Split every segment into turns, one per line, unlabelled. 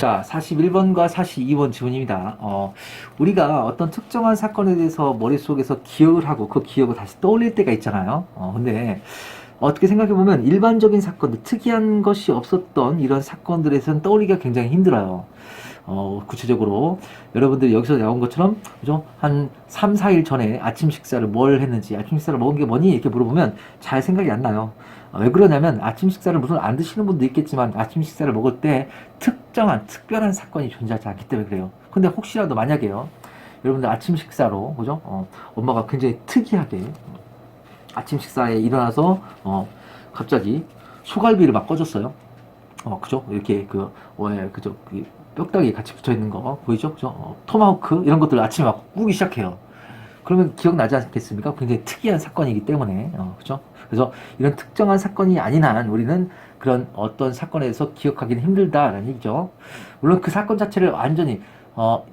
자, 41번과 42번 질문입니다. 우리가 어떤 특정한 사건에 대해서 머릿속에서 기억을 하고 그 기억을 다시 떠올릴 때가 있잖아요. 근데 어떻게 생각해보면 일반적인 사건들, 특이한 것이 없었던 이런 사건들에서는 떠올리기가 굉장히 힘들어요. 구체적으로 여러분들 여기서 나온 것처럼 그죠? 한 3, 4일 전에 아침 식사를 뭘 했는지, 아침 식사를 먹은 게 뭐니? 이렇게 물어보면 잘 생각이 안 나요. 왜 그러냐면 아침 식사를 물론 안 드시는 분도 있겠지만 아침 식사를 먹을 때 특정한 특별한 사건이 존재하지 않기 때문에 그래요. 근데 혹시라도 만약에요. 여러분들 아침 식사로 그죠? 엄마가 굉장히 특이하게 아침 식사에 일어나서 갑자기 소갈비를 막 꺼줬어요. 그죠? 이렇게 그죠? 그 뼈다귀 같이 붙어 있는 거 보이죠? 그죠? 토마호크 이런 것들 아침에 막 구기 시작해요. 그러면 기억나지 않겠습니까? 굉장히 특이한 사건이기 때문에, 그죠? 그래서 이런 특정한 사건이 아닌 한 우리는 그런 어떤 사건에 대해서 기억하기는 힘들다라는 얘기죠. 물론 그 사건 자체를 완전히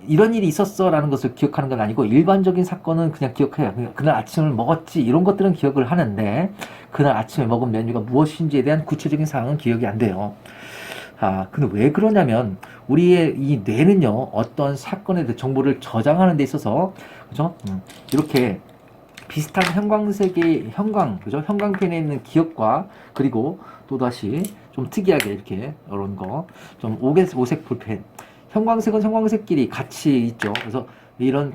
이런 일이 있었어라는 것을 기억하는 건 아니고 일반적인 사건은 그냥 기억해요. 그날 아침을 먹었지 이런 것들은 기억을 하는데 그날 아침에 먹은 메뉴가 무엇인지에 대한 구체적인 사항은 기억이 안 돼요. 근데 왜 그러냐면, 우리의 이 뇌는요, 어떤 사건에 대해 정보를 저장하는 데 있어서, 그죠? 이렇게 비슷한 형광색의 그죠? 형광펜에 있는 기억과, 그리고 또다시 좀 특이하게 이렇게, 이런 거, 좀 오색 볼펜. 형광색은 형광색끼리 같이 있죠. 그래서 이런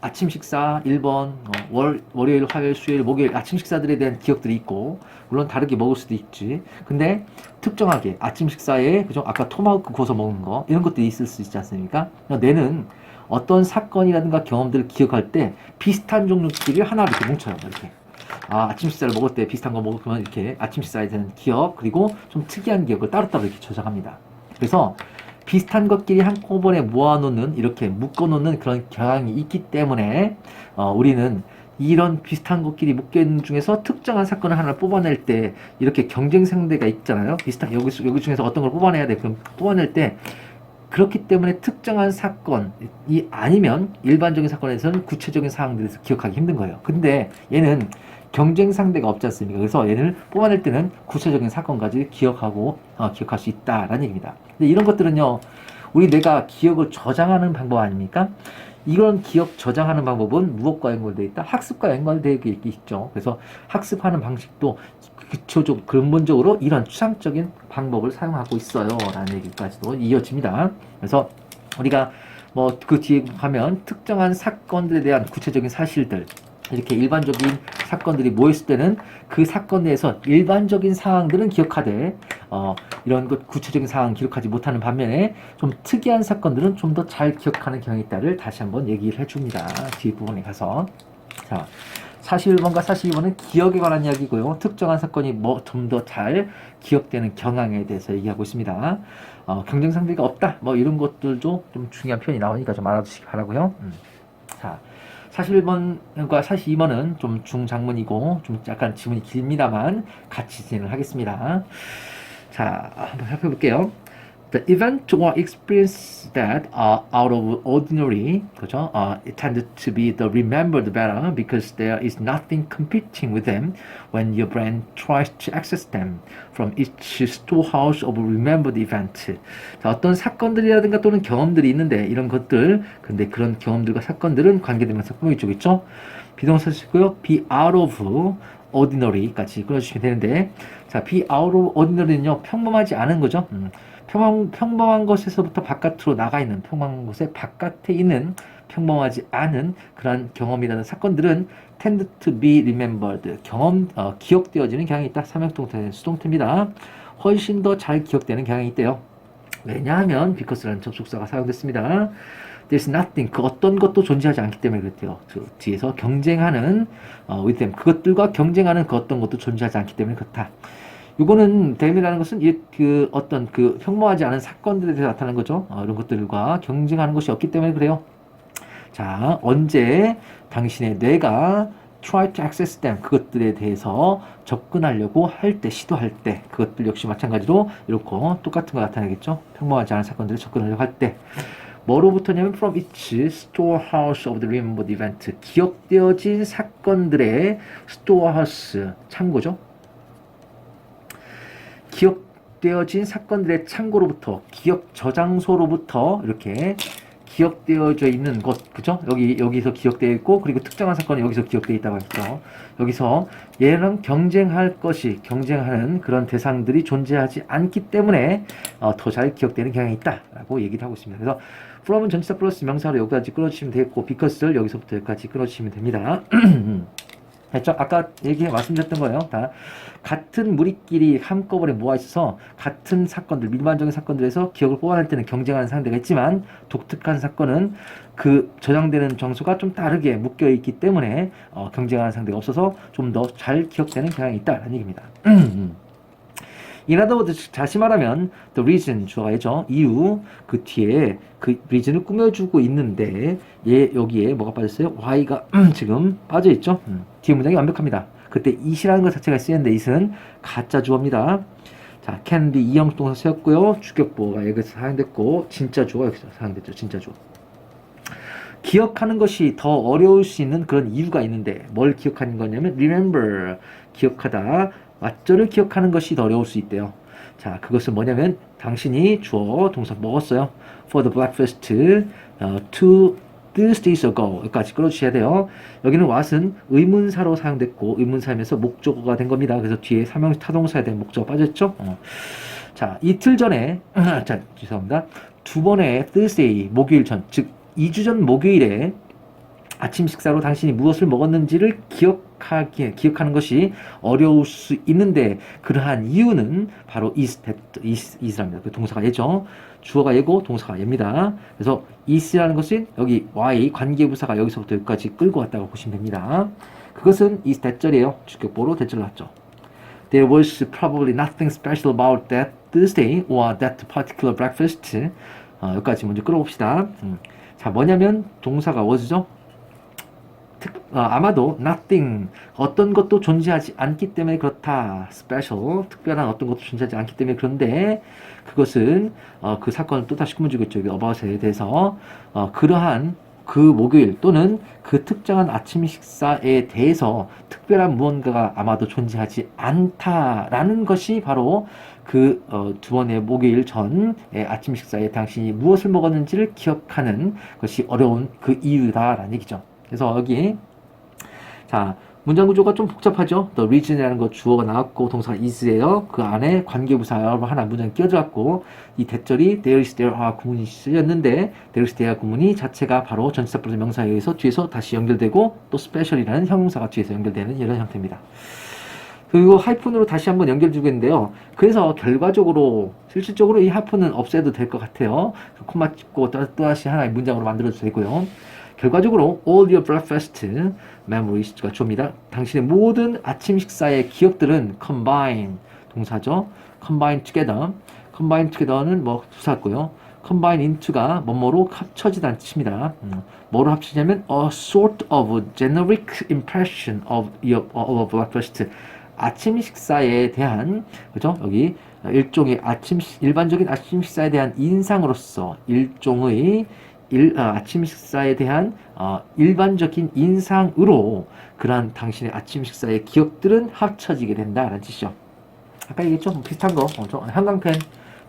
아침 식사 1번, 월요일, 화요일, 수요일, 목요일 아침 식사들에 대한 기억들이 있고, 물론 다르게 먹을 수도 있지. 근데 특정하게 아침 식사에, 그죠? 아까 토마호크 구워서 먹는 거, 이런 것들이 있을 수 있지 않습니까? 뇌는 어떤 사건이라든가 경험들을 기억할 때 비슷한 종류끼리 하나 이렇게 뭉쳐요. 이렇게. 아침 식사를 먹을 때 비슷한 거 먹으면 이렇게 아침 식사에 대한 기억, 그리고 좀 특이한 기억을 따로따로 이렇게 저장합니다. 그래서 비슷한 것끼리 한꺼번에 모아놓는, 이렇게 묶어놓는 그런 경향이 있기 때문에 우리는 이런 비슷한 것끼리 묶여있는 중에서 특정한 사건을 하나를 뽑아낼 때 이렇게 경쟁 상대가 있잖아요. 비슷한 여기 중에서 어떤 걸 뽑아내야 돼. 그럼 뽑아낼 때 그렇기 때문에 특정한 사건이 아니면 일반적인 사건에서는 구체적인 사항들에서 기억하기 힘든 거예요. 근데 얘는 경쟁 상대가 없지 않습니까? 그래서 얘를 뽑아낼 때는 구체적인 사건까지 기억할 수 있다라는 얘기입니다. 근데 이런 것들은요, 우리 뇌가 기억을 저장하는 방법 아닙니까? 이런 기억 저장하는 방법은 무엇과 연결되어 있다? 학습과 연결되어 있죠. 그래서 학습하는 방식도 근본적으로 이런 추상적인 방법을 사용하고 있어요. 라는 얘기까지도 이어집니다. 그래서 우리가 그 뒤에 가면 특정한 사건들에 대한 구체적인 사실들, 이렇게 일반적인 사건들이 모였을 때는 그 사건 내에서 일반적인 사항들은 기억하되 이런 것 구체적인 사항 기록하지 못하는 반면에 좀 특이한 사건들은 좀 더 잘 기억하는 경향이 있다를 다시 한번 얘기를 해줍니다. 뒷부분에 가서. 자, 41번과 42번은 기억에 관한 이야기고요. 특정한 사건이 좀 더 잘 기억되는 경향에 대해서 얘기하고 있습니다. 경쟁 상대가 없다. 이런 것들도 좀 중요한 표현이 나오니까 좀 알아두시기 바라고요. 자, 41번과 42번은 좀 중장문이고 좀 약간 지문이 길입니다만 같이 진행을 하겠습니다. 자, 한번 살펴볼게요. The event or experience that are out of ordinary, 그죠? It tended to be the remembered better because there is nothing competing with them when your brain tries to access them from each storehouse of remembered event. 자, 어떤 사건들이라든가 또는 경험들이 있는데 이런 것들, 근데 그런 경험들과 사건들은 관계되면서 꾸미고 있죠? 비동사 쓰고요. Be out of ordinary까지 끌어주시면 되는데, 자, be out of ordinary는요, 평범하지 않은 거죠. 평범한 것에서부터 바깥으로 나가 있는, 평범한 곳의 바깥에 있는 평범하지 않은 그러한 경험이라는 사건들은 tend to be remembered, 기억되어지는 경향이 있다. 삼형동태 수동태입니다. 훨씬 더 잘 기억되는 경향이 있대요. 왜냐하면 because라는 접속사가 사용됐습니다. There's nothing, 그 어떤 것도 존재하지 않기 때문에 그렇대요. 뒤에서 경쟁하는 with them, 그것들과 경쟁하는 그 어떤 것도 존재하지 않기 때문에 그렇다. 이거는 them이라는 것은 어떤 평범하지 않은 사건들에 대해서 나타나는 거죠. 이런 것들과 경쟁하는 것이 없기 때문에 그래요. 자, 언제 당신의 뇌가 try to access them, 그것들에 대해서 접근하려고 할 때, 시도할 때, 그것들 역시 마찬가지로 이렇게 똑같은 거 나타나겠죠. 평범하지 않은 사건들에 접근하려고 할 때. 뭐로부터냐면 from each storehouse of the remembered event, 기억되어진 사건들의 storehouse, 창고죠. 기억되어진 사건들의 창고로부터, 기억 저장소로부터 이렇게 기억되어져 있는 것, 그죠? 여기서 기억되어 있고, 그리고 특정한 사건은 여기서 기억되어 있다고 했죠. 여기서 얘랑 경쟁하는 그런 대상들이 존재하지 않기 때문에 더 잘 기억되는 경향이 있다라고 얘기를 하고 있습니다. 그래서 from은 전치사 플러스 명사로 여기까지 끌어주시면 되겠고, because를 여기서부터 여기까지 끌어주시면 됩니다. 했죠? 아까 말씀드렸던 거예요. 다 같은 무리끼리 한꺼번에 모아 있어서 같은 사건들, 일반적인 사건들에서 기억을 뽑아낼 때는 경쟁하는 상대가 있지만 독특한 사건은 그 저장되는 장소가 좀 다르게 묶여 있기 때문에 경쟁하는 상대가 없어서 좀 더 잘 기억되는 경향이 있다라는 얘기입니다. In other words, 다시 말하면 the reason 주어가죠. 이유 그 뒤에 그 reason을 꾸며주고 있는데 여기에 뭐가 빠졌어요? Y가 지금 빠져있죠. 뒤에 문장이 완벽합니다. 그때 it이라는 것 자체가 쓰였는데 it은 가짜 주어입니다. 자, can be 이형 동사 쓰였고요. 주격보가 여기서 사용됐고 진짜 주어가 여기서 사용됐죠. 진짜 주어. 기억하는 것이 더 어려울 수 있는 그런 이유가 있는데 뭘 기억하는 거냐면 remember 기억하다 왓절을 기억하는 것이 더 어려울 수 있대요. 자, 그것은 뭐냐면 당신이 주어 동사 먹었어요. For the breakfast two Thursdays ago 여기까지 끌어주셔야 돼요. 여기는 what은 의문사로 사용됐고 의문사이면서 목적어가 된 겁니다. 그래서 뒤에 사명사 타동사에 대한 목적어가 빠졌죠. 자, 이틀 전에 자, 죄송합니다. 두 번의 Thursday 목요일 전, 즉 2주 전 목요일에 아침 식사로 당신이 무엇을 먹었는지를 기억하는 것이 어려울 수 있는데 그러한 이유는 바로 is랍니다. 그 동사가 얘죠. 주어가 얘고 동사가 얘입니다. 그래서 is라는 것은 여기 y 관계부사가 여기서부터 여기까지 끌고 왔다고 보시면 됩니다. 그것은 is 대절이에요. 주격보로 대절 나왔죠. There was probably nothing special about that Thursday or that particular breakfast. 여기까지 먼저 끌어봅시다. 자, 뭐냐면 동사가 was죠. 아마도 nothing 어떤 것도 존재하지 않기 때문에 그렇다. special 특별한 어떤 것도 존재하지 않기 때문에 그런데 그것은 그 사건을 또 다시 꾸며주고 있죠. about에 대해서 그러한 그 목요일 또는 그 특정한 아침 식사에 대해서 특별한 무언가가 아마도 존재하지 않다라는 것이 바로 그 두 번의 목요일 전의 아침 식사에 당신이 무엇을 먹었는지를 기억하는 것이 어려운 그 이유다라는 얘기죠. 그래서 여기 자 문장 구조가 좀 복잡하죠. The reason이라는 거 주어가 나왔고 동사가 is예요. 그 안에 관계부사 하나 문장 끼어들었고 이 대절이 there is, there are 구문이 쓰였는데 there is, there are 구문이 자체가 바로 전치사 플러스 명사에 의해서 뒤에서 다시 연결되고 또 special이라는 형용사가 뒤에서 연결되는 이런 형태입니다. 그리고 하이픈으로 다시 한번 연결 주겠는데요. 그래서 결과적으로 실질적으로 이 하이픈은 없애도 될 것 같아요. 콤마 찍고 또다시 하나의 문장으로 만들어도 되고요. 결과적으로 all your breakfast memories가 주어입니다. 당신의 모든 아침 식사의 기억들은 combine 동사죠. combine together. combine together는 뭐 부사고요. combine into가 뭐뭐로 합쳐지다는 뜻입니다. 뭐로 합치냐면 a sort of generic impression of your breakfast. 아침 식사에 대한 그죠? 여기 일종의 일반적인 아침 식사에 대한 인상으로서 일종의 아침 식사에 대한 일반적인 인상으로 그러한 당신의 아침 식사의 기억들은 합쳐지게 된다라는 뜻이죠. 아까 얘기했죠? 비슷한 거. 형광펜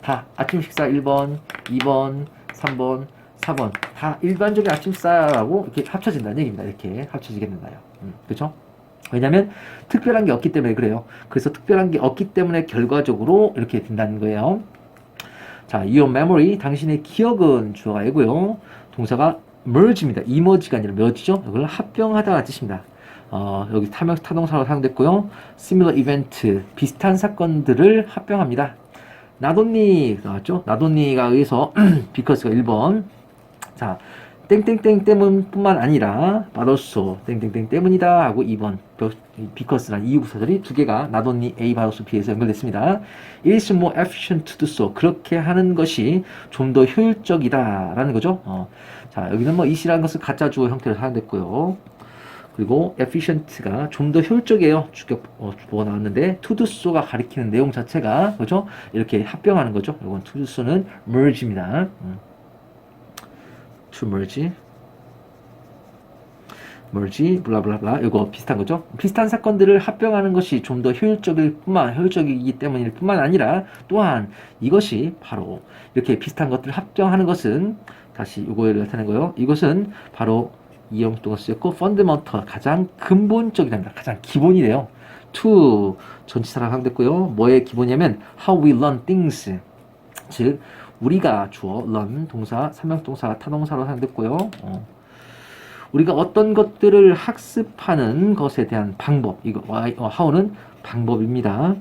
다 아침 식사 1번, 2번, 3번, 4번 다 일반적인 아침 식사라고 이렇게 합쳐진다는 얘기입니다. 이렇게 합쳐지게 된다요. 그렇죠? 왜냐하면 특별한 게 없기 때문에 그래요. 그래서 특별한 게 없기 때문에 결과적으로 이렇게 된다는 거예요. 자, your memory, 당신의 기억은 주어가 아니고요. 동사가 merge입니다. emerge가 아니라 merge죠. 이걸 합병하다라는 뜻입니다. 여기 타동사로 사용됐고요. similar event, 비슷한 사건들을 합병합니다. not only 나왔죠. not only가 의해서 because가 1번. 자, 땡땡땡 때문뿐만 아니라 but also 땡땡땡 때문이다 하고 2번 because란 이유 부사들이 두 개가 not only A, but also B에서 연결됐습니다. It is more efficient to do so. 그렇게 하는 것이 좀 더 효율적이다 라는 거죠. 자, 여기는 뭐 it이라는 것은 가짜 주어 형태로 사용됐고요. 그리고 efficient가 좀 더 효율적이에요. 주격보가 나왔는데 to do so가 가리키는 내용 자체가 그죠? 이렇게 합병하는 거죠. 이건 to do so는 merge입니다. to merge. merge, 블라블라블라. 이거 비슷한 거죠. 비슷한 사건들을 합병하는 것이 좀 더 효율적이기 때문일 뿐만 아니라 또한 이것이 바로 이렇게 비슷한 것들을 합병하는 것은 다시 이거를 나타낸 거예요. 이것은 바로 이용동사 쓰였고 fundamental 가장 근본적이랍니다. 가장 기본이래요. to 전치사랑 사용됐고요. 뭐의 기본이냐면 how we learn things. 즉 우리가 주어 learn 동사, 삼형동사, 타동사로 사용됐고요. 우리가 어떤 것들을 학습하는 것에 대한 방법, 이거 how는 방법입니다.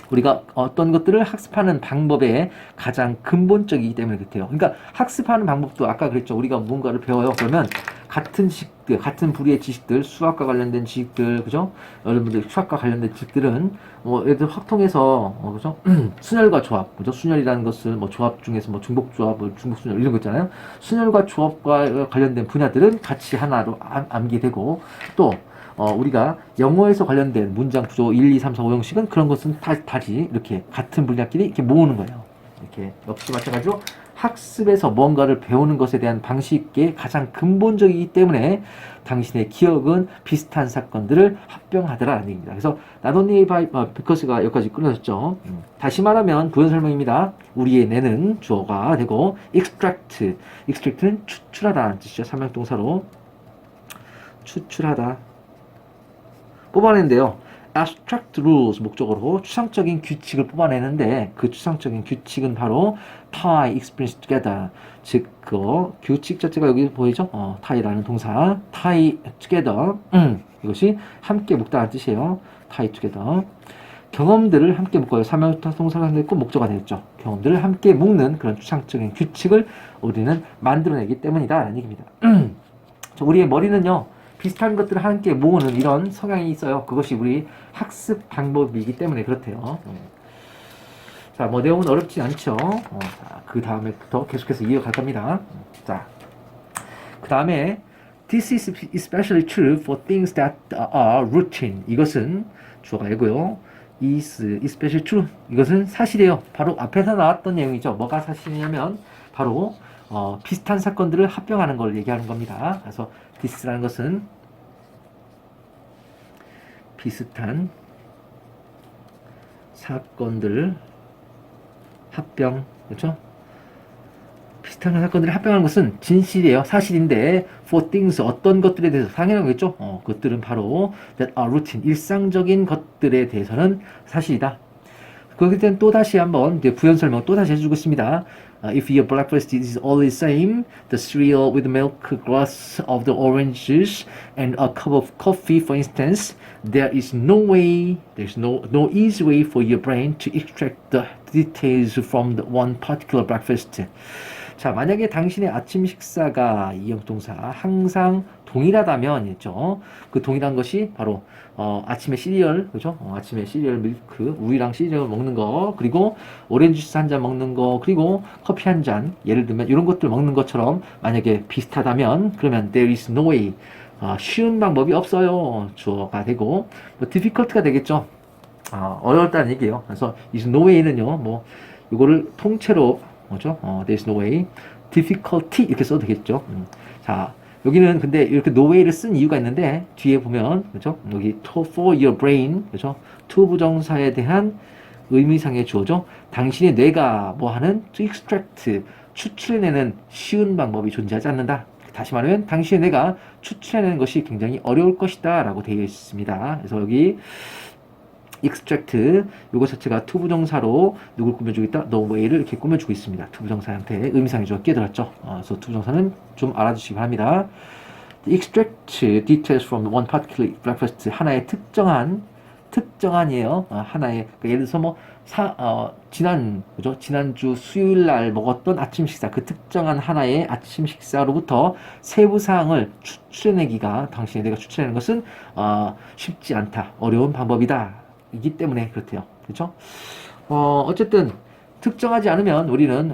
우리가 어떤 것들을 학습하는 방법의 가장 근본적이기 때문에 그렇대요. 그러니까 학습하는 방법도 아까 그랬죠. 우리가 무언가를 배워요. 그러면 같은 지식들, 같은 부류의 지식들, 수학과 관련된 지식들, 그죠? 여러분들 수학과 관련된 지식들은 예를 들어 확통해서 그죠? 순열과 조합, 그죠? 순열이라는 것은 조합 중에서 중복 조합, 중복 순열 이런 거 있잖아요. 순열과 조합과 관련된 분야들은 같이 하나로 암기되고 또 우리가 영어에서 관련된 문장 구조 1, 2, 3, 4, 5 형식은 그런 것은 다시 이렇게 같은 분야끼리 이렇게 모으는 거예요. 이렇게 역시 마찬가지로 학습에서 뭔가를 배우는 것에 대한 방식이 가장 근본적이기 때문에 당신의 기억은 비슷한 사건들을 합병하더라라는 얘기입니다. 그래서 not only by because가 여기까지 끊어졌죠. 다시 말하면 부연 설명입니다. 우리의 뇌는 주어가 되고 extract는 추출하다는 뜻이죠. 삼형동사로 추출하다. 뽑아내는데요. abstract rules 목적으로 추상적인 규칙을 뽑아내는데 그 추상적인 규칙은 바로 tie experience together. 즉, 그 규칙 자체가 여기 보이죠? tie라는 동사, tie together. 이것이 함께 묶다는 뜻이에요. tie together. 경험들을 함께 묶어요. 삼형동사가 됐고 목적어가 되겠죠. 경험들을 함께 묶는 그런 추상적인 규칙을 우리는 만들어내기 때문이다 라는 얘기입니다. 우리의 머리는요. 비슷한 것들을 함께 모으는 이런 성향이 있어요. 그것이 우리 학습 방법이기 때문에 그렇대요. 자, 내용은 어렵지 않죠. 자, 그 다음에부터 계속해서 이어갈 겁니다. 자, 그 다음에 This is especially true for things that are routine. 이것은 주어가 되고요. is especially true. 이것은 사실이에요. 바로 앞에서 나왔던 내용이죠. 뭐가 사실이냐면 바로 비슷한 사건들을 합병하는 걸 얘기하는 겁니다. 그래서 this라는 것은 비슷한 사건들 합병, 그렇죠? 비슷한 사건들을 합병하는 것은 진실이에요. 사실인데 for things 어떤 것들에 대해서 당연하겠죠. 그것들은 바로 that are routine 일상적인 것들에 대해서는 사실이다. 그렇기 때문에 또 다시 한번 부연 설명 또 다시 해주고 있습니다. If your breakfast is always the same, the cereal with milk, glass of the orange juice, and a cup of coffee, for instance, there's no easy way for your brain to extract the details from the one particular breakfast. 자, 만약에 당신의 아침 식사가 이형동사 항상 동일하다면 있죠. 그 동일한 것이 바로 아침에 시리얼, 그죠? 아침에 시리얼 밀크, 우유랑 시리얼 먹는 거, 그리고 오렌지 주스 한 잔 먹는 거, 그리고 커피 한 잔, 예를 들면 이런 것들 먹는 것처럼 만약에 비슷하다면 그러면 there is no way, 쉬운 방법이 없어요. 주어가 되고 difficult가 되겠죠. 어렵다는 얘기예요. 그래서 is no way는요, 이거를 통째로 뭐죠? There's no way, difficulty 이렇게 써도 되겠죠. 자, 여기는 근데 이렇게 no way를 쓴 이유가 있는데 뒤에 보면 그죠? 여기 for your brain 그죠? to 부정사에 대한 의미상의 주어죠. 당신의 뇌가 뭐하는 to extract 추출해내는 쉬운 방법이 존재하지 않는다. 다시 말하면 당신의 뇌가 추출해내는 것이 굉장히 어려울 것이다 라고 되어 있습니다. 그래서 여기 extract 요거 자체가 to 부정사로 누굴 꾸며주고 있다? no way를 이렇게 꾸며주고 있습니다. to 부정사한테 의미상의 주어가 끼어들었죠. 그래서 to 부정사는 좀 알아주시기 바랍니다. extract details from one particular breakfast 하나의 특정한이에요. 하나의 예를 들어서 지난주 수요일 날 먹었던 아침 식사 그 특정한 하나의 아침 식사로부터 세부 사항을 추출해내기가 당신의 뇌가 추출해내는 것은 쉽지 않다. 어려운 방법이다. 이기 때문에 그렇대요. 그렇죠? 어쨌든 특정하지 않으면 우리는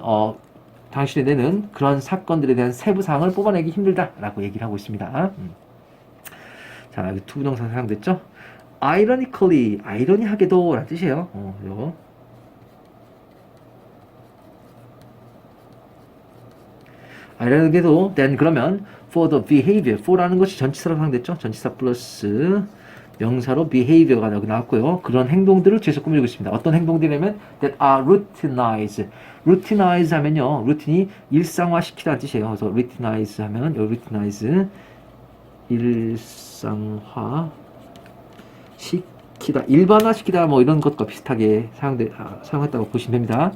당신의 뇌는 그런 사건들에 대한 세부 사항을 뽑아내기 힘들다라고 얘기를 하고 있습니다. 자, 여기 투부정사 사용됐죠? ironically, 아이러니하게도 라는 뜻이에요. 이렇게도 then 그러면 for the behavior, for라는 것이 전치사로 사용됐죠. 전치사 플러스 명사로 behavior가 여기 나왔고요. 그런 행동들을 뒤에서 꾸미고 있습니다. 어떤 행동들이냐면 that are routinized. routinize 하면요. 루틴이 일상화시키다는 뜻이에요. 그래서 routinize 하면 여기 routinize 일상화 시키다, 일반화시키다 뭐 이런 것과 비슷하게 사용했다고 보시면 됩니다.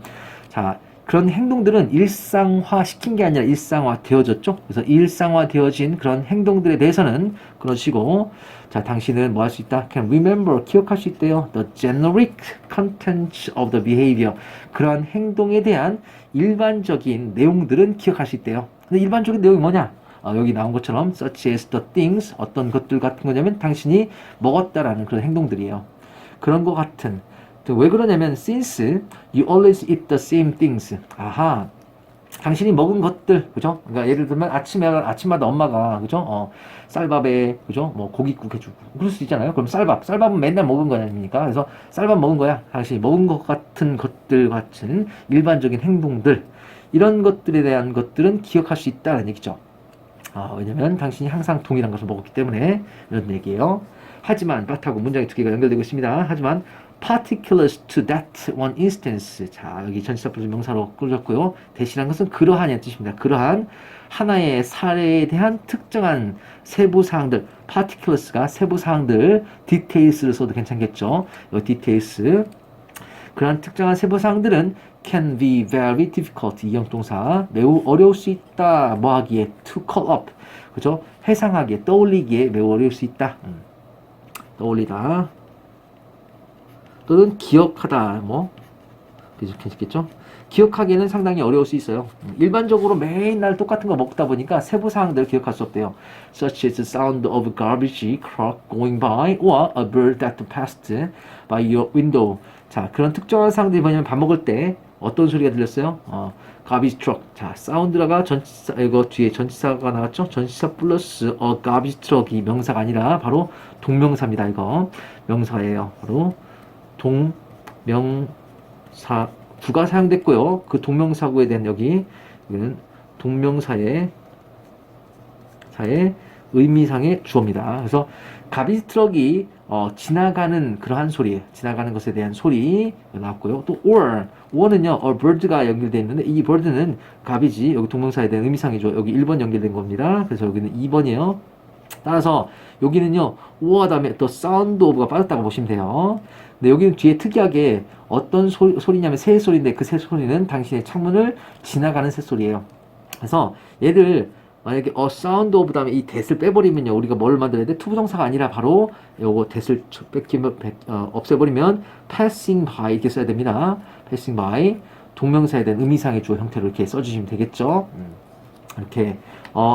자, 그런 행동들은 일상화시킨 게 아니라 일상화되어졌죠. 그래서 일상화되어진 그런 행동들에 대해서는 그러시고, 자, 당신은 뭐 할 수 있다? can remember, 기억할 수 있대요. the generic contents of the behavior. 그러한 행동에 대한 일반적인 내용들은 기억할 수 있대요. 근데 일반적인 내용이 뭐냐? 여기 나온 것처럼 such as the things, 어떤 것들 같은 거냐면 당신이 먹었다라는 그런 행동들이에요. 그런 것 같은. 왜 그러냐면 since you always eat the same things. 아하. 당신이 먹은 것들, 그죠? 그러니까 예를 들면 아침마다 엄마가, 그죠? 쌀밥에, 그죠? 뭐 고깃국 해주고 그럴 수 있잖아요. 그럼 쌀밥은 맨날 먹은 거 아닙니까? 그래서 쌀밥 먹은 거야. 당신이 먹은 것 같은 것들 같은 일반적인 행동들, 이런 것들에 대한 것들은 기억할 수 있다는 얘기죠. 왜냐면 당신이 항상 동일한 것을 먹었기 때문에 이런 얘기예요. 하지만 빠트하고 문장이 두 개가 연결되고 있습니다. 하지만 particulars to that one instance. 자, 여기 전치사 플러스 명사로 끌렸고요. 대신한 것은 그러한이라는 뜻입니다. 그러한 하나의 사례에 대한 특정한 세부사항들, particulars가 세부사항들, details를 써도 괜찮겠죠. 이 details. 그러한 특정한 세부사항들은 can be very difficult, 이형동사, 매우 어려울 수 있다, 뭐 하기에, to call up, 그죠? 회상하기에, 떠올리기에 매우 어려울 수 있다. 떠올리다. 또는 기억하다, 뭐, 괜찮겠죠? 기억하기에는 상당히 어려울 수 있어요. 일반적으로 매일 똑같은 거 먹다 보니까 세부사항들을 기억할 수 없대요. Such as the sound of a garbage truck going by or a bird that passed by your window. 자, 그런 특정한 사항들이 뭐냐면 밥 먹을 때 어떤 소리가 들렸어요? garbage truck. 자, 사운드라가 전치사, 이거 뒤에 전치사가 나왔죠? 전치사 플러스 garbage truck이 명사가 아니라 바로 동명사입니다. 이거 명사예요. 바로 동명사 구가 사용됐고요. 그 동명사구에 대한 여기는 동명사의 의미상의 주어입니다. 그래서 가비지 트럭이 지나가는 그러한 소리, 지나가는 것에 대한 소리 나왔고요. 또 or는요, bird가 연결되어 있는데 이 bird는 가비지, 여기 동명사에 대한 의미상이죠. 여기 1번 연결된 겁니다. 그래서 여기는 2번이에요. 따라서 여기는요, or 다음에 또 sound of가 빠졌다고 보시면 돼요. 근데 여기는 뒤에 특이하게 어떤 소리냐면 새소리인데 그 새소리는 당신의 창문을 지나가는 새소리예요. 그래서 얘를 만약에 sound of 다음에 이 that을 빼버리면요, 우리가 뭘 만들어야 돼? 투부정사가 아니라 바로 요거 that을 없애버리면 passing by 이렇게 써야 됩니다. passing by 동명사에 대한 의미상의 주어 형태로 이렇게 써주시면 되겠죠. 이렇게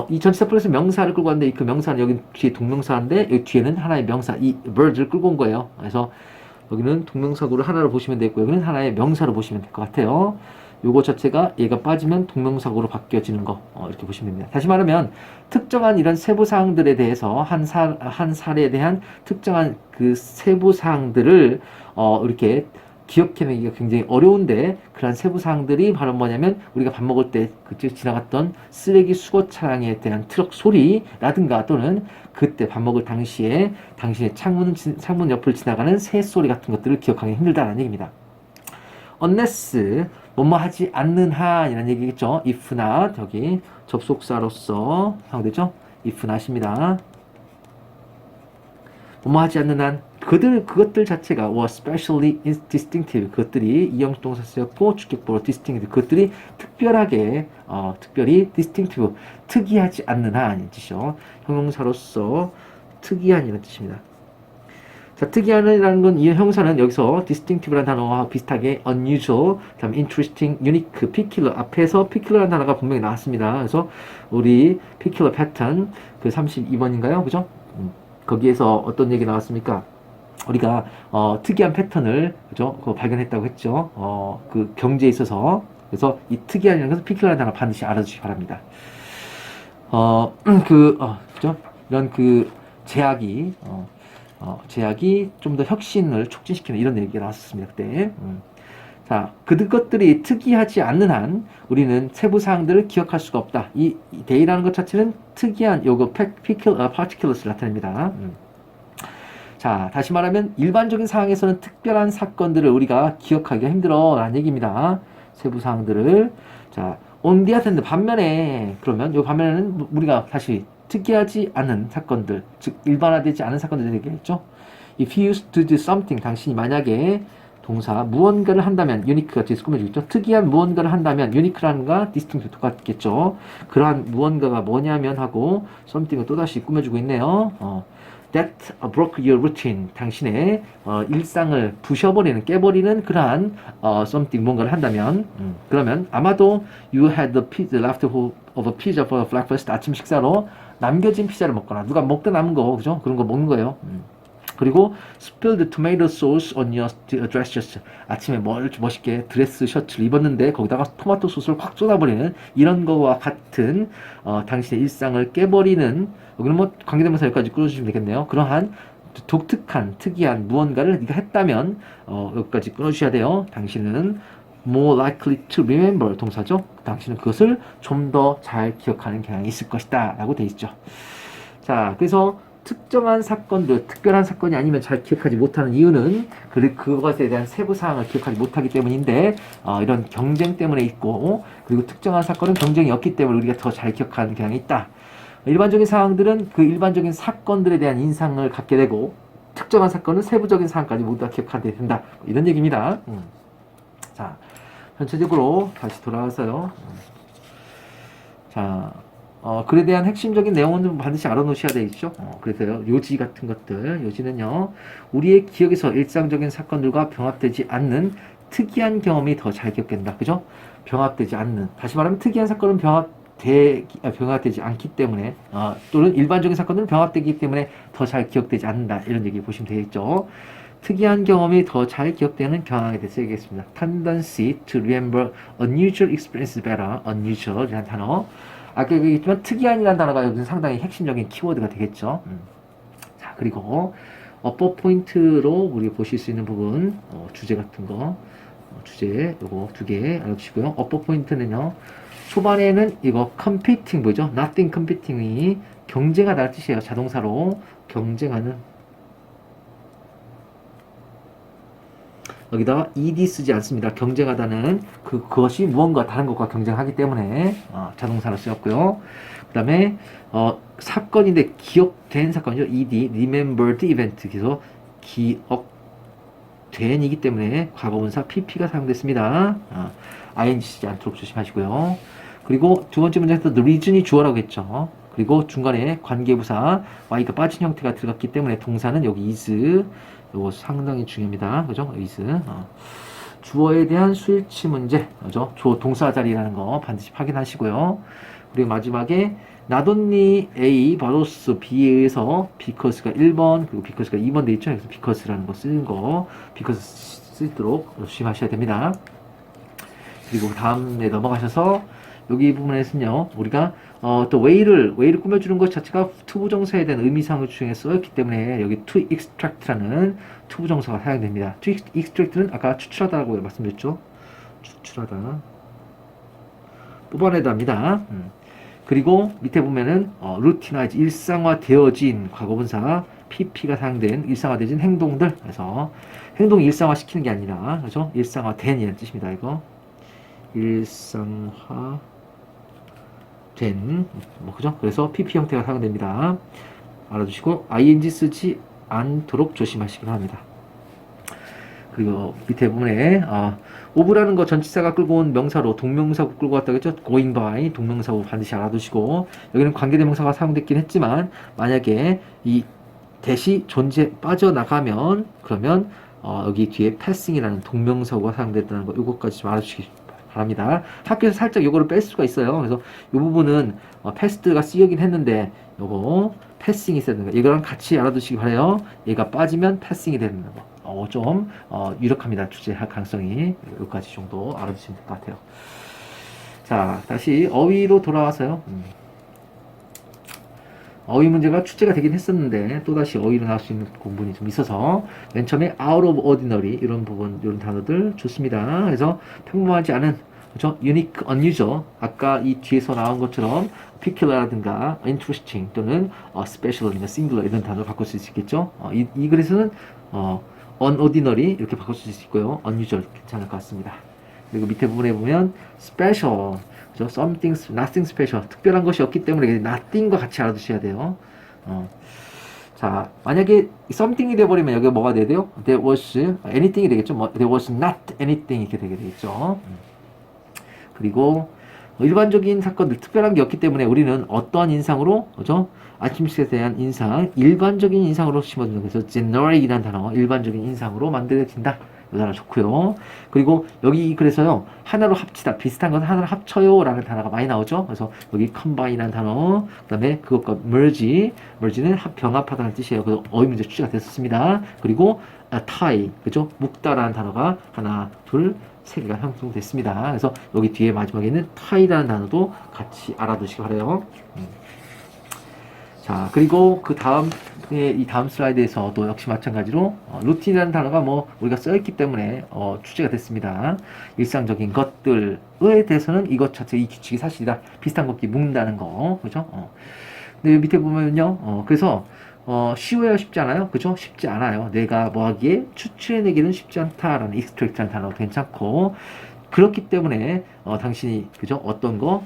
이 전치사 플러스 명사를 끌고 왔는데 그 명사는 여기 뒤에 동명사인데 여기 뒤에는 하나의 명사, 이 bird를 끌고 온 거예요. 그래서 여기는 동명사구를 하나로 보시면 되고 여기는 하나의 명사로 보시면 될 것 같아요. 요거 자체가 얘가 빠지면 동명사구로 바뀌어지는 거 이렇게 보시면 됩니다. 다시 말하면 특정한 이런 세부사항들에 대해서 한 사례에 대한 특정한 그 세부사항들을 이렇게 기억해내기가 굉장히 어려운데 그런 세부사항들이 바로 뭐냐면 우리가 밥 먹을 때 그때 지나갔던 쓰레기 수거 차량에 대한 트럭 소리라든가 또는 그때 밥 먹을 당시에 당신의 창문 옆을 지나가는 새 소리 같은 것들을 기억하기 힘들다는 얘기입니다. unless 뭐뭐 하지 않는 한이라는 얘기겠죠. if not 여기 접속사로서 사용되죠. if not입니다. 뭐뭐 하지 않는 한 그것들 자체가 was specially distinctive 그것들이 이형동사 쓰였고 주격보로 distinctive 그것들이 특별히 distinctive 특이하지 않는 한인 뜻이죠. 형용사로서 특이한이라는 뜻입니다. 자, 특이한이라는 건 이 형사는 여기서 distinctive라는 단어와 비슷하게 unusual, 다음 interesting, unique, peculiar 앞에서 peculiar라는 단어가 분명히 나왔습니다. 그래서 우리 peculiar pattern 그 32번인가요? 그죠? 거기에서 어떤 얘기 나왔습니까? 우리가 특이한 패턴을 그죠? 그거 발견했다고 했죠. 그 경제에 있어서 그래서 이 특이한이라는 것은 peculiar라는 단어 반드시 알아주시기 바랍니다. 그죠? 이런 그 제약이 좀 더 혁신을 촉진시키는 이런 얘기가 나왔었습니다 그때. 자, 그것들이 특이하지 않는 한 우리는 세부 사항들을 기억할 수가 없다. 이 데이라는 것 자체는 특이한 요거 particulars를 나타냅니다. 자, 다시 말하면 일반적인 상황에서는 특별한 사건들을 우리가 기억하기가 힘들어 라는 얘기입니다. 세부 사항들을. 자, on the other hand, 반면에 그러면 요 반면에는 우리가 다시 특이하지 않은 사건들, 즉 일반화되지 않은 사건들이 되겠죠. If you used to do something, 당신이 만약에 동사 무언가를 한다면 unique가 뒤에서 꾸며주겠죠. 특이한 무언가를 한다면 unique라는 거 distinct 똑같겠죠. 그러한 무언가가 뭐냐면 하고 something을 또다시 꾸며주고 있네요. That broke your routine. 당신의 일상을 부셔버리는, 깨버리는 그러한 something 뭔가를 한다면 그러면 아마도 you had the pizza left of a pizza for breakfast. 아침 식사로 남겨진 피자를 먹거나 누가 먹다 남은 거 그죠? 그런 거 먹는 거예요. 그리고 spilled tomato sauce on your dress shirt. 아침에 멋있게 드레스 셔츠를 입었는데 거기다가 토마토 소스를 확 쏟아버리는 이런 거와 같은 당신의 일상을 깨버리는 여기는 뭐 관계대명사 여기까지 끌어주시면 되겠네요. 그러한 독특한 특이한 무언가를 네가 했다면 여기까지 끊어주셔야 돼요. 당신은 more likely to remember 동사죠. 당신은 그것을 좀 더 잘 기억하는 경향이 있을 것이다 라고 되어 있죠. 자, 그래서 특정한 사건들, 특별한 사건이 아니면 잘 기억하지 못하는 이유는 그것에 대한 세부 사항을 기억하지 못하기 때문인데 이런 경쟁 때문에 있고 그리고 특정한 사건은 경쟁이 없기 때문에 우리가 더 잘 기억하는 경향이 있다. 일반적인 상황들은 그 일반적인 사건들에 대한 인상을 갖게 되고 특정한 사건은 세부적인 사항까지 모두 다 기억하게 된다. 이런 얘기입니다. 자, 전체적으로 다시 돌아와서요. 자, 글에 대한 핵심적인 내용은 반드시 알아놓으셔야 되겠죠. 그래서요, 요지 같은 것들, 요지는요, 우리의 기억에서 일상적인 사건들과 병합되지 않는 특이한 경험이 더 잘 기억된다. 그죠? 병합되지 않는. 다시 말하면 특이한 사건은 병합되지 않기 때문에, 또는 일반적인 사건들은 병합되기 때문에 더 잘 기억되지 않는다. 이런 얘기 보시면 되겠죠. 특이한 경험이 더 잘 기억되는 경향에 대해서 얘기했습니다. Tendency to remember unusual experiences better. unusual이라는 단어. 아까 얘기했지만 특이한이라는 단어가 여기서 상당히 핵심적인 키워드가 되겠죠. 자, 그리고 업보 포인트로 우리 보실 수 있는 부분, 주제 같은 거, 주제 요거 두 개 알아두시고요. 업보 포인트는요, 초반에는 이거 competing 뭐죠? nothing competing이 경쟁하다는 뜻이에요. 자동사로 경쟁하는. 여기다가 ed 쓰지 않습니다. 경쟁하다는 그것이 무언가 다른 것과 경쟁하기 때문에 자동사로 쓰였고요. 그 다음에 사건인데 기억된 사건이죠. ed, remembered event. 그래서 기억된이기 때문에 과거분사 pp가 사용됐습니다. ing 쓰지 않도록 조심하시고요. 그리고 두 번째 문장에서 the reason이 주어라고 했죠. 그리고 중간에 관계부사 y가 빠진 형태가 들어갔기 때문에 동사는 여기 is 이거 상당히 중요합니다. 그죠? is. 주어에 대한 수일치 문제. 그죠? 주어 동사 자리라는 거 반드시 확인하시고요. 그리고 마지막에 not only A, but also B에 의해서 because가 1번, 그리고 because가 2번 돼 있죠. 그래서 because라는 거 쓰는 거, because 쓰도록 조심하셔야 됩니다. 그리고 다음에 넘어가셔서 여기 부분에서는요, 우리가 또 way를 꾸며주는 것 자체가 투부정사에 대한 의미상을 중에 쓰였기 때문에 여기 to extract라는 투부정사가 사용됩니다. to extract는 아까 추출하다라고 말씀드렸죠. 추출하다. 뽑아내다입니다. 그리고 밑에 보면은 routinized 일상화되어진 과거분사 pp가 사용된 일상화되어진 행동들. 그래서 행동이 일상화시키는 게 아니라 그죠? 일상화된 이라는 뜻입니다. 이거 일상화 그죠? 그래서 pp 형태가 사용됩니다. 알아두시고 ing 쓰지 않도록 조심하시기 바랍니다. 그리고 밑에 부분에 of라는 거 전치사가 끌고 온 명사로 동명사구 끌고 왔다고 했죠. going by 동명사구 반드시 알아두시고 여기는 관계대명사가 사용됐긴 했지만 만약에 이 대시 존재 빠져나가면 그러면 여기 뒤에 passing이라는 동명사구가 사용됐다는 거 이것까지 좀 알아주시기 바랍니다. 학교에서 살짝 요거를 뺄 수가 있어요. 그래서 이 부분은 패스트가 쓰여긴 했는데 요거 패싱이 있어야 되는 거 이거랑 같이 알아두시기 바래요. 얘가 빠지면 패싱이 되는 거. 좀 유력합니다. 주제할 가능성이 여기까지 정도 알아두시면 될 것 같아요. 자, 다시 어휘로 돌아와서요. 어휘 문제가 출제가 되긴 했었는데 또다시 어휘로 나올 수 있는 부분이 좀 있어서 맨 처음에 out of ordinary 이런 부분 이런 단어들 좋습니다. 그래서 평범하지 않은 그죠? unique, unusual 아까 이 뒤에서 나온 것처럼 peculiar라든가 interesting 또는 special이나 singular 이런 단어를 바꿀 수 있겠죠. 이 글에서는 unordinary 이렇게 바꿀 수 있고요. unusual 괜찮을 것 같습니다. 그리고 밑에 부분에 보면 special 그죠? something, nothing special 특별한 것이 없기 때문에 nothing과 같이 알아두셔야 돼요. 자, 만약에 something이 돼버리면 여기가 뭐가 돼야 돼요? There was anything이 되겠죠. There was not anything 이렇게 되게 되겠죠. 그리고 일반적인 사건들 특별한 게 없기 때문에 우리는 어떠한 인상으로 그죠? 아침 식사에 대한 인상 일반적인 인상으로 심어주는 거죠. generic이라는 단어 일반적인 인상으로 만들어진다. 이 단어 좋고요. 그리고 여기 그래서요 하나로 합치다 비슷한 건 하나로 합쳐요 라는 단어가 많이 나오죠. 그래서 여기 combine이라는 단어 그 다음에 그것과 merge는 병합하다는 뜻이에요. 그래서 어휘 문제 출제가 됐었습니다. 그리고 tie 그죠? 묶다라는 단어가 하나 둘 세 개가 형성됐습니다. 그래서 여기 뒤에 마지막에는 tie라는 단어도 같이 알아두시기 바래요. 자, 그리고 그 다음 이 다음 슬라이드에서도 역시 마찬가지로 루틴이라는 단어가 뭐 우리가 써있기 때문에 출제가 됐습니다. 일상적인 것들에 대해서는 이것 자체 이 규칙이 사실이다. 비슷한 것끼리 묶는다는 거, 그죠? 근데 밑에 보면요, 그래서 쉬워요, 쉽지 않아요? 그죠? 쉽지 않아요. 내가 뭐 하기에 추출해내기는 쉽지 않다라는 extract라는 단어가 괜찮고 그렇기 때문에 당신이 그죠? 어떤 거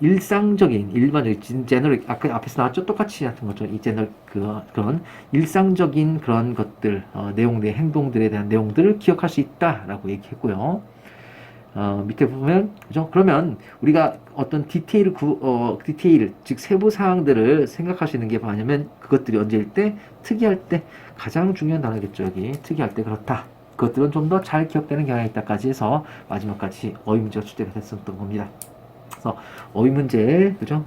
일상적인, 일반적인, 제너럴, 아까 앞에서 나왔죠? 똑같이 같은 거죠. 이 제너럴, 그런 일상적인 그런 것들, 내용들, 행동들에 대한 내용들을 기억할 수 있다라고 얘기했고요. 밑에 보면, 그죠? 그러면 우리가 어떤 디테일, 즉 세부 사항들을 생각하시는 게 뭐냐면 그것들이 언제일 때, 특이할 때 가장 중요한 단어겠죠. 여기 특이할 때 그렇다. 그것들은 좀 더 잘 기억되는 경향이 있다까지 해서 마지막까지 어휘 문제가 출제가 됐었던 겁니다. 그래서 어휘 문제, 그죠?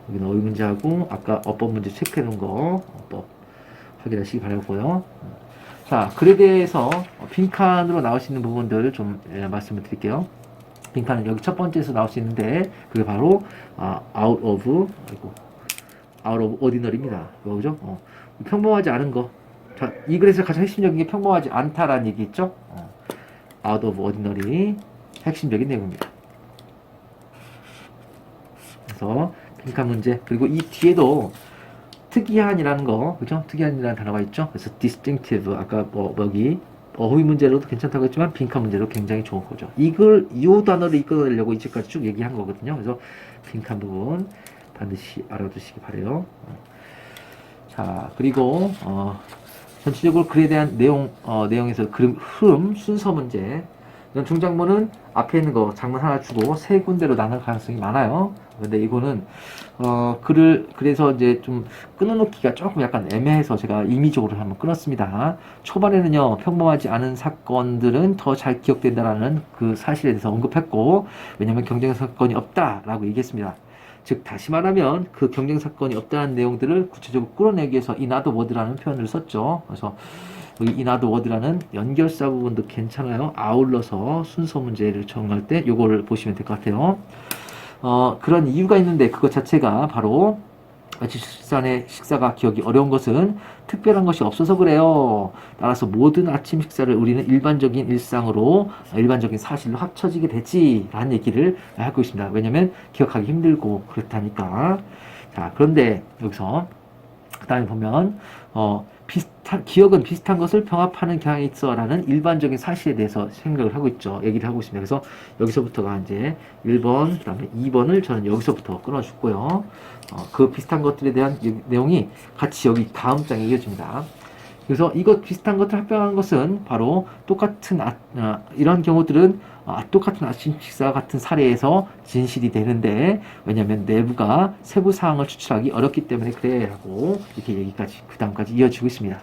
여기는 어휘 문제하고 아까 어법 문제 체크해 놓은 거 어법 확인하시기 바라고요. 자, 글에 대해서 빈칸으로 나올 수 있는 부분들 좀 말씀을 드릴게요. 빈칸은 여기 첫 번째에서 나올 수 있는데 그게 바로 out of ordinary입니다. 그죠? 평범하지 않은 거. 자, 이 글에서 가장 핵심적인 게 평범하지 않다라는 얘기 있죠? out of ordinary 핵심적인 내용입니다. 그래서 빈칸 문제 그리고 이 뒤에도 특이한이라는 거 그죠? 특이한이라는 단어가 있죠. 그래서 distinctive 아까 여기 어휘 문제로도 괜찮다고 했지만 빈칸 문제로 굉장히 좋은 거죠. 이 단어를 이끌어내려고 이제까지 쭉 얘기한 거거든요. 그래서 빈칸 부분 반드시 알아두시기 바래요. 자 그리고 전체적으로 글에 대한 내용에서 그림 흐름 순서 문제 이런 중장문은 앞에 있는 거 장문 하나 주고 세 군데로 나눌 가능성이 많아요. 근데 이거는 그래서 이제 좀 끊어놓기가 조금 약간 애매해서 제가 임의적으로 한번 끊었습니다. 초반에는요 평범하지 않은 사건들은 더 잘 기억된다라는 그 사실에 대해서 언급했고 왜냐하면 경쟁 사건이 없다라고 얘기했습니다. 즉 다시 말하면 그 경쟁 사건이 없다는 내용들을 구체적으로 끌어내기 위해서 in other word라는 표현을 썼죠. 그래서 여기 in other word라는 연결사 부분도 괜찮아요. 아울러서 순서 문제를 정할 때 요거를 보시면 될 것 같아요. 그런 이유가 있는데 그것 자체가 바로 아침 식사가 기억이 어려운 것은 특별한 것이 없어서 그래요. 따라서 모든 아침 식사를 우리는 일반적인 일상으로 일반적인 사실로 합쳐지게 되지 라는 얘기를 하고 있습니다. 왜냐면 기억하기 힘들고 그렇다니까. 자 그런데 여기서 그 다음에 보면 기억은 비슷한 것을 병합하는 경향이 있어 라는 일반적인 사실에 대해서 생각을 하고 있죠. 얘기를 하고 있습니다. 그래서 여기서부터가 이제 1번, 그 다음에 2번을 저는 여기서부터 끊어줬고요. 그 비슷한 것들에 대한 내용이 같이 여기 다음 장에 이어집니다. 그래서 이것 비슷한 것을 합병하는 것은 바로 똑같은 이런 경우들은 똑같은 아침 식사 같은 사례에서 진실이 되는데 왜냐하면 내부가 세부 사항을 추출하기 어렵기 때문에 그래 라고 이렇게 얘기까지 그 다음까지 이어지고 있습니다.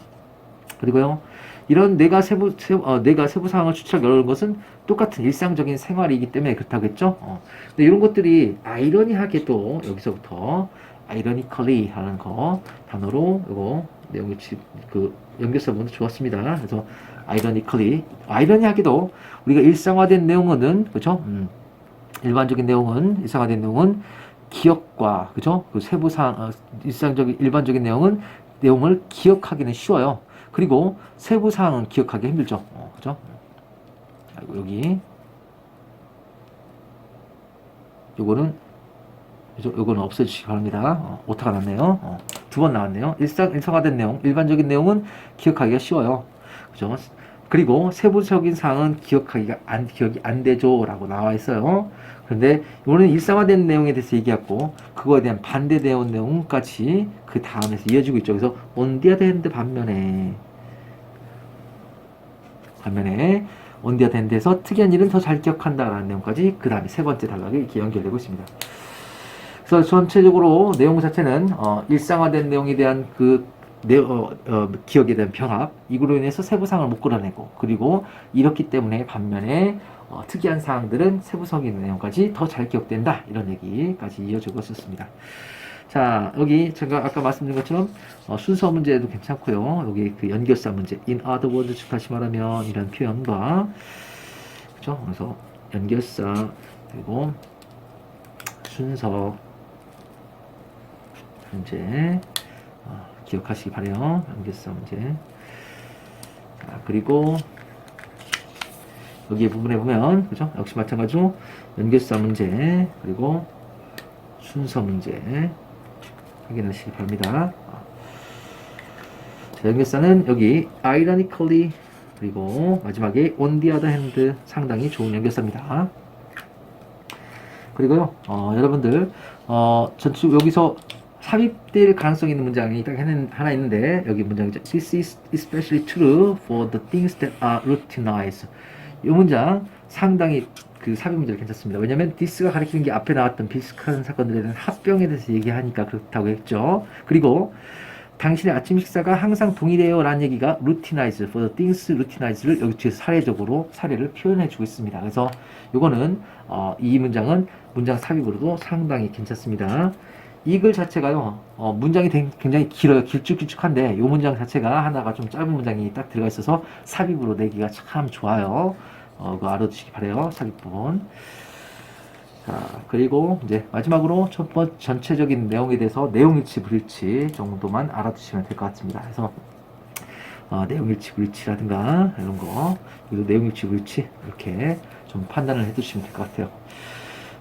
그리고요 이런 내가 세부 사항을 추출하기 어려운 것은 똑같은 일상적인 생활이기 때문에 그렇다고 했죠. 근데 이런 것들이 아이러니하게도 여기서부터 ironically 하는 거 단어로 이거 내용이 그 연결사 부분도 좋았습니다. 그래서 아이러니하게도 우리가 일상화된 내용은 그렇죠? 일반적인 내용은 일상화된 내용은 기억과, 그죠? 그 세부사항, 일상적인, 일반적인 내용을 기억하기는 쉬워요. 그리고 세부사항은 기억하기 힘들죠. 그죠? 아이고, 여기. 요거는 없애주시기 바랍니다. 오타가 났네요. 두 번 나왔네요. 일상화된 내용, 일반적인 내용은 기억하기가 쉬워요. 그죠? 그리고 세부적인 사항은 기억이 안 되죠. 라고 나와 있어요. 그런데 이거는 일상화된 내용에 대해서 얘기하고, 그거에 대한 반대되어 내용까지 그 다음에서 이어지고 있죠. 그래서, on the other hand 반면에, on the other hand에서 특이한 일은 더 잘 기억한다라는 내용까지 그 다음에 세 번째 단락에 이렇게 연결되고 있습니다. 그래서 전체적으로 내용 자체는 일상화된 내용에 대한 기억에 대한 병합, 이거로 인해서 세부사항을 못 끌어내고, 그리고 이렇기 때문에 반면에 특이한 사항들은 세부적인 내용까지 더 잘 기억된다, 이런 얘기까지 이어지고 있었습니다. 자, 여기 제가 아까 말씀드린 것처럼 순서 문제도 괜찮고요. 여기 그 연결사 문제, in other words, 즉 다시 말하면 이런 표현과, 그죠? 그래서 연결사 그리고 순서 문제 기억하시기 바래요. 연결사 문제. 자, 그리고 여기 부분에 보면, 그죠? 역시 마찬가지로 연결사 문제 그리고 순서 문제 확인하시기 바랍니다. 자, 연결사는 여기 ironically 그리고 마지막에 on the other hand 상당히 좋은 연결사입니다. 그리고요, 여러분들 전체 여기서 삽입될 가능성이 있는 문장이 딱 하나 있는데, 여기 문장이죠. This is especially true for the things that are routinized. 이 문장 상당히 그 삽입 문제가 괜찮습니다. 왜냐면 this가 가리키는 게 앞에 나왔던 비슷한 사건들에 대한 합병에 대해서 얘기하니까 그렇다고 했죠. 그리고 당신의 아침 식사가 항상 동일해요 라는 얘기가 routinized, for the things routinized를 여기 뒤에서 사례를 표현해 주고 있습니다. 그래서 요거는 이 문장은 문장 삽입으로도 상당히 괜찮습니다. 이 글 자체가요, 문장이 굉장히 길어요. 길쭉길쭉한데, 이 문장 자체가 하나가 좀 짧은 문장이 딱 들어가 있어서 삽입으로 내기가 참 좋아요. 그거 알아두시기 바래요. 삽입 부분. 자, 그리고 이제 마지막으로 첫 번째 전체적인 내용에 대해서 내용일치, 불일치 정도만 알아두시면 될 것 같습니다. 그래서 내용일치, 불일치라든가 이런 거, 그리고 내용일치, 불일치 이렇게 좀 판단을 해두시면 될 것 같아요.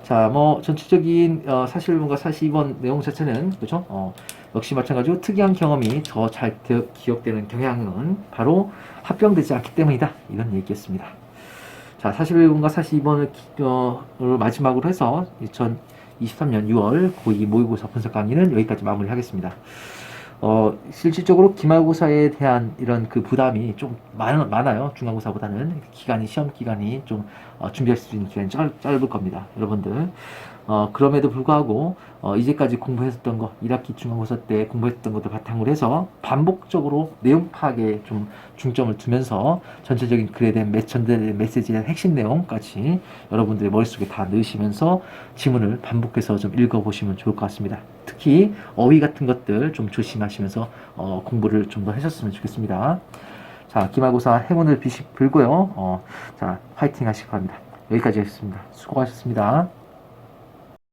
자, 뭐 전체적인 41번과 42번 내용 자체는, 그죠? 역시 마찬가지로 특이한 경험이 더 잘 기억되는 경향은 바로 합병되지 않기 때문이다, 이런 얘기였습니다. 자, 41번과 42번을 마지막으로 해서 2023년 6월 고2 모의고사 분석 강의는 여기까지 마무리하겠습니다. 실질적으로 기말고사에 대한 이런 그 부담이 좀 많아요. 중간고사보다는 시험 기간이 좀 준비할 수 있는 기간이 짧을 겁니다. 여러분들. 그럼에도 불구하고 이제까지 공부했었던 거, 1학기 중간고사 때 공부했던 것들 바탕으로 해서 반복적으로 내용 파악에 좀 중점을 두면서 전체적인 글에 대한 메시지에 대한 핵심 내용까지 여러분들의 머릿속에 다 넣으시면서 지문을 반복해서 좀 읽어보시면 좋을 것 같습니다. 특히 어휘 같은 것들 좀 조심하시면서 공부를 좀 더 하셨으면 좋겠습니다. 자, 기말고사 행운을 빌고요. 자, 화이팅 하시기 바랍니다. 여기까지 하겠습니다. 수고하셨습니다.